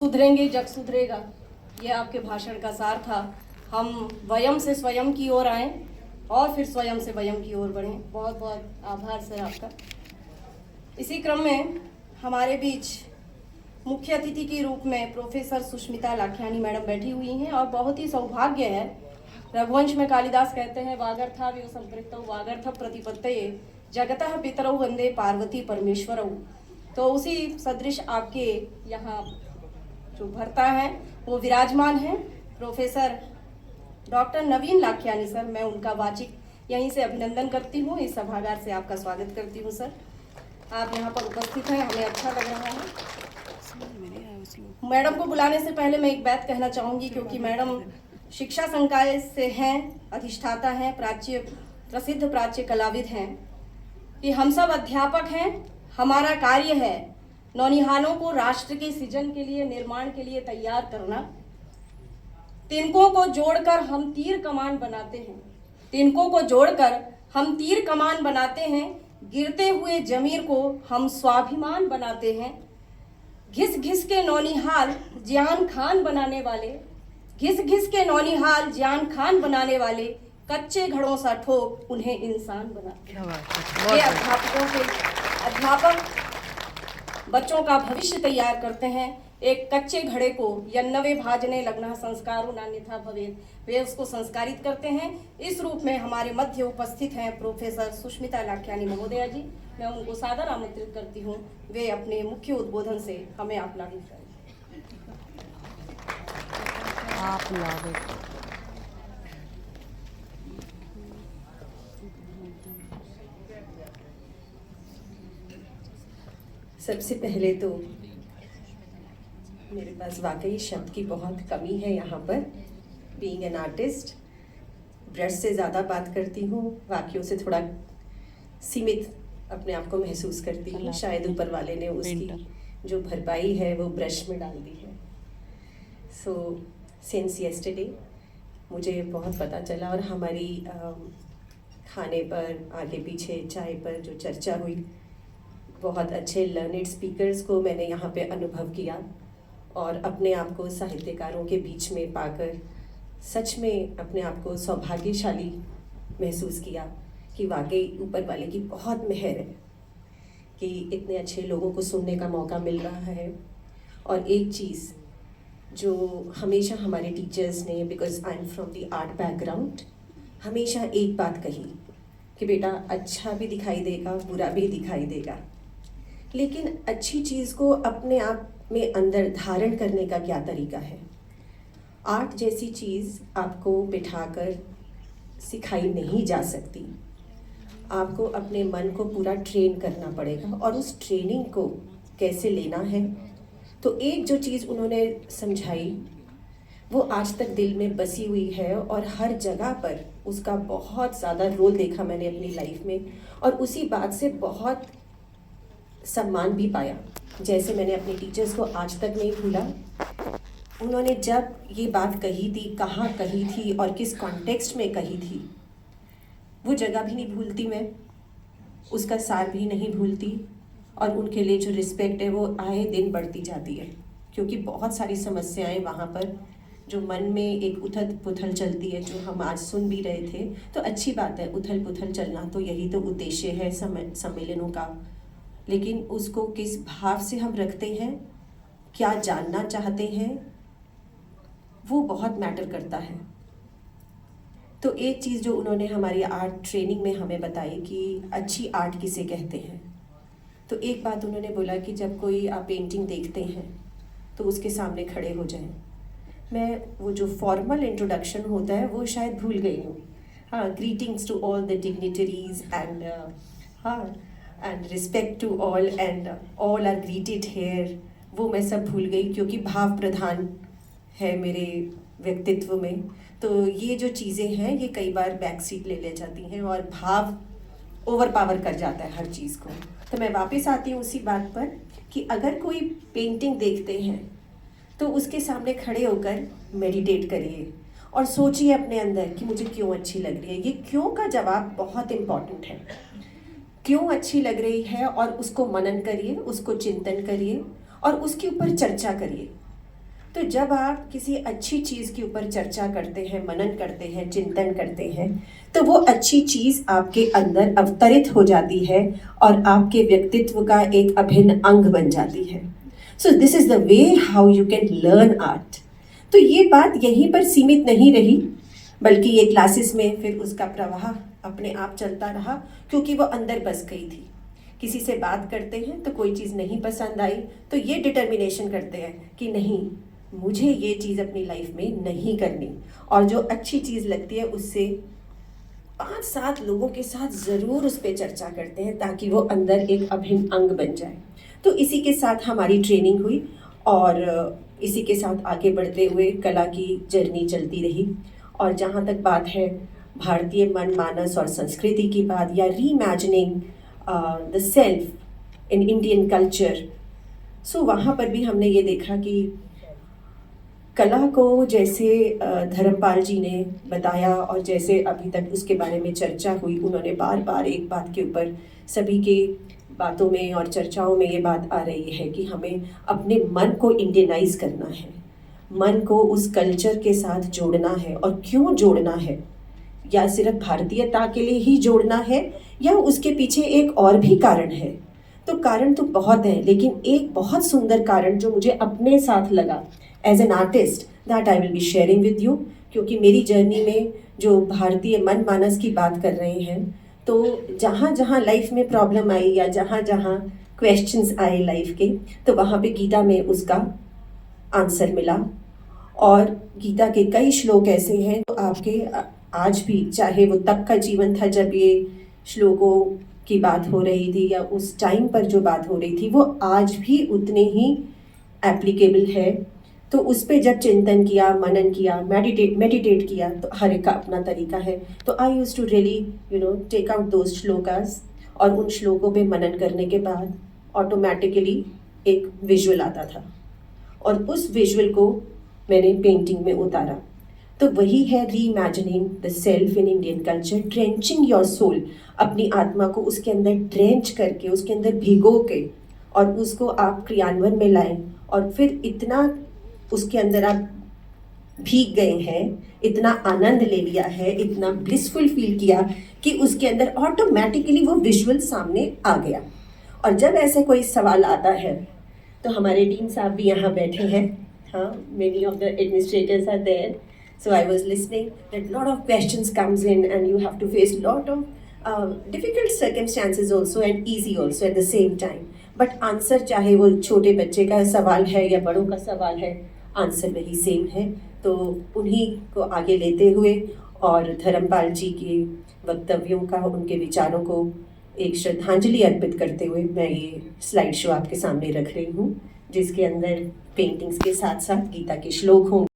सुधरेंगे जग सुधरेगा, ये आपके भाषण का सार था। हम वयम से स्वयं की ओर आए और फिर स्वयं से वयम की ओर बढ़े। बहुत बहुत आभार सर आपका। इसी क्रम में हमारे बीच मुख्य अतिथि के रूप में प्रोफेसर सुष्मिता लाखियानी मैडम बैठी हुई हैं और बहुत ही सौभाग्य है। रघुवंश में कालिदास कहते हैं वागर्था व्यो संपृक्तौ वागर्थ प्रतिपत्तये जगतः पितरौ वंदे पार्वती परमेश्वरौ। तो उसी सदृश आपके यहाँ जो भरता है वो विराजमान है प्रोफेसर डॉक्टर नवीन लाखियानी सर। मैं उनका वाचिक यहीं से अभिनंदन करती हूँ, इस सभागार से आपका स्वागत करती हूँ सर। आप यहाँ पर उपस्थित हैं, हमें अच्छा लग रहा है। मैडम को बुलाने से पहले मैं एक बात कहना चाहूँगी, क्योंकि मैडम शिक्षा संकाय से हैं, अधिष्ठाता हैं, प्रसिद्ध प्राच्य कलाविद हैं, कि हम सब अध्यापक हैं। हमारा कार्य है नौनिहालों को राष्ट्र के सृजन के लिए, निर्माण के लिए तैयार करना। तिनकों को जोड़कर हम तीर कमान बनाते हैं, तिनकों को जोड़कर हम तीर कमान बनाते हैं। गिरते हुए जमीर को हम स्वाभिमान बनाते हैं। घिस घिस के नौनिहाल जियान खान बनाने वाले, घिस घिस के नौनिहाल जियान खान बनाने वाले, कच्चे घड़ों सा ठोक उन्हें इंसान बनाते हैं। ये अध्यापक बच्चों का भविष्य तैयार करते हैं। एक कच्चे घड़े को यन्नवे भाजने लगना संस्कारो नान्यथा भवेत्, वे उसको संस्कारित करते हैं। इस रूप में हमारे मध्य उपस्थित हैं प्रोफेसर सुष्मिता लाखियानी महोदया जी। मैं उनको सादर आमंत्रित करती हूँ, वे अपने मुख्य उद्बोधन से हमें आप्लावित करें। सबसे पहले तो मेरे पास वाकई शब्द की बहुत कमी है यहाँ पर। बीइंग एन आर्टिस्ट, ब्रश से ज़्यादा बात करती हूँ, वाक्यों से थोड़ा सीमित अपने आप को महसूस करती हूँ। शायद ऊपर वाले ने उसकी जो भरपाई है वो ब्रश में डाल दी है। सो सिंस येस्टरडे मुझे बहुत पता चला, और हमारी खाने पर, आगे पीछे चाय पर जो चर्चा हुई, बहुत अच्छे लर्नेड स्पीकर्स को मैंने यहाँ पे अनुभव किया, और अपने आप को साहित्यकारों के बीच में पाकर सच में अपने आप को सौभाग्यशाली महसूस किया कि वाकई ऊपर वाले की बहुत मेहर है कि इतने अच्छे लोगों को सुनने का मौका मिल रहा है। और एक चीज़ जो हमेशा हमारे टीचर्स ने, because I am from the art background, हमेशा एक बात कही कि बेटा अच्छा भी दिखाई देगा, बुरा भी दिखाई देगा, लेकिन अच्छी चीज़ को अपने आप में अंदर धारण करने का क्या तरीका है। आर्ट जैसी चीज़ आपको बिठाकर सिखाई नहीं जा सकती, आपको अपने मन को पूरा ट्रेन करना पड़ेगा, और उस ट्रेनिंग को कैसे लेना है। तो एक जो चीज़ उन्होंने समझाई वो आज तक दिल में बसी हुई है, और हर जगह पर उसका बहुत ज़्यादा रोल देखा मैंने अपनी लाइफ में, और उसी बात से बहुत सम्मान भी पाया। जैसे मैंने अपने टीचर्स को आज तक नहीं भूला। उन्होंने जब ये बात कही थी, कहाँ कही थी और किस कॉन्टेक्स्ट में कही थी, वो जगह भी नहीं भूलती मैं, उसका सार भी नहीं भूलती, और उनके लिए जो रिस्पेक्ट है वो आए दिन बढ़ती जाती है। क्योंकि बहुत सारी समस्याएं वहाँ पर जो मन में एक उथल पुथल चलती है, जो हम आज सुन भी रहे थे, तो अच्छी बात है उथल पुथल चलना, तो यही तो उद्देश्य है सम्मेलनों का। लेकिन उसको किस भाव से हम रखते हैं, क्या जानना चाहते हैं, वो बहुत मैटर करता है। तो एक चीज़ जो उन्होंने हमारी आर्ट ट्रेनिंग में हमें बताई कि अच्छी आर्ट किसे कहते हैं, तो एक बात उन्होंने बोला कि जब कोई आप पेंटिंग देखते हैं तो उसके सामने खड़े हो जाएं। मैं वो जो फॉर्मल इंट्रोडक्शन होता है वो शायद भूल गई हूँ। हाँ, greetings to all the dignitaries and हाँ and respect to all and all are greeted here, वो मैं सब भूल गई, क्योंकि भाव प्रधान है मेरे व्यक्तित्व में। तो ये जो चीज़ें हैं ये कई बार बैक सीट ले जाती हैं, और भाव ओवर पावर कर जाता है हर चीज़ को। तो मैं वापस आती हूँ उसी बात पर कि अगर कोई पेंटिंग देखते हैं तो उसके सामने खड़े होकर मेडिटेट करिए और सोचिए अपने अंदर कि मुझे क्यों अच्छी लग रही है। ये क्यों का जवाब बहुत इम्पॉर्टेंट है। क्यों अच्छी लग रही है, और उसको मनन करिए, उसको चिंतन करिए और उसके ऊपर चर्चा करिए। तो जब आप किसी अच्छी चीज़ के ऊपर चर्चा करते हैं, मनन करते हैं, चिंतन करते हैं, तो वो अच्छी चीज़ आपके अंदर अवतरित हो जाती है और आपके व्यक्तित्व का एक अभिन्न अंग बन जाती है। So this is the way how you can learn art. तो ये बात यहीं पर सीमित नहीं रही, बल्कि ये क्लासेस में फिर उसका प्रवाह अपने आप चलता रहा, क्योंकि वो अंदर बस गई थी। किसी से बात करते हैं तो कोई चीज़ नहीं पसंद आई तो ये डिटर्मिनेशन करते हैं कि नहीं, मुझे ये चीज़ अपनी लाइफ में नहीं करनी, और जो अच्छी चीज़ लगती है उससे 5-7 लोगों के साथ ज़रूर उस पर चर्चा करते हैं ताकि वो अंदर एक अभिन्न अंग बन जाए। तो इसी के साथ हमारी ट्रेनिंग हुई और इसी के साथ आगे बढ़ते हुए कला की जर्नी चलती रही। और जहाँ तक बात है भारतीय मन मानस और संस्कृति की बात, या reimagining the self in Indian culture, so वहाँ पर भी हमने ये देखा कि कला को जैसे धर्मपाल जी ने बताया और जैसे अभी तक उसके बारे में चर्चा हुई, उन्होंने बार बार एक बात के ऊपर सभी के बातों में और चर्चाओं में ये बात आ रही है कि हमें अपने मन को इंडियनाइज करना है, मन को उस कल्चर के साथ जोड़ना है। और क्यों जोड़ना है? या सिर्फ भारतीयता के लिए ही जोड़ना है, या उसके पीछे एक और भी कारण है? तो कारण तो बहुत है, लेकिन एक बहुत सुंदर कारण जो मुझे अपने साथ लगा as an artist, that I will be sharing with you. क्योंकि मेरी जर्नी में जो भारतीय मन मानस की बात कर रहे हैं, तो जहाँ जहाँ लाइफ में प्रॉब्लम आई या जहाँ जहाँ क्वेश्चंस आए लाइफ के, तो वहाँ पे गीता में उसका आंसर मिला। और गीता के कई श्लोक ऐसे हैं तो आपके आज भी, चाहे वो तब का जीवन था जब ये श्लोकों की बात हो रही थी या उस टाइम पर जो बात हो रही थी, वो आज भी उतने ही एप्लीकेबल है। तो उस पर जब चिंतन किया, मनन किया, मेडिटेट किया, तो हर एक का अपना तरीका है। तो I use to really take out those shlokas, और उन श्लोकों पे मनन करने के बाद ऑटोमेटिकली एक विजुअल आता था, और उस विजुअल को मैंने पेंटिंग में उतारा। तो वही है reimagining the self in Indian culture, drenching your soul, अपनी आत्मा को उसके अंदर ड्रेंच करके, उसके अंदर भिगो के, और उसको आप क्रियान्वयन में लाएं। और फिर इतना उसके अंदर आप भीग गए हैं, इतना आनंद ले लिया है, इतना ब्लिसफुल फील किया कि उसके अंदर ऑटोमेटिकली वो विजुअल सामने आ गया। और जब ऐसे कोई सवाल आता है तो हमारे डीन साहब भी यहाँ बैठे हैं, हाँ, many of the administrators are there. So I was listening that lot of questions comes in and you have to face lot of difficult circumstances also and easy also at the same time. But answer चाहे वो छोटे बच्चे का सवाल है या बड़ों का सवाल है, आंसर वही सेम है। तो उन्हीं को आगे लेते हुए और धर्मपाल जी के वक्तव्यों का, उनके विचारों को एक श्रद्धांजलि अर्पित करते हुए मैं ये स्लाइड शो आपके सामने रख रही हूँ, जिसके अंदर पेंटिंग्स के साथ साथ गीता के श्लोक होंगे।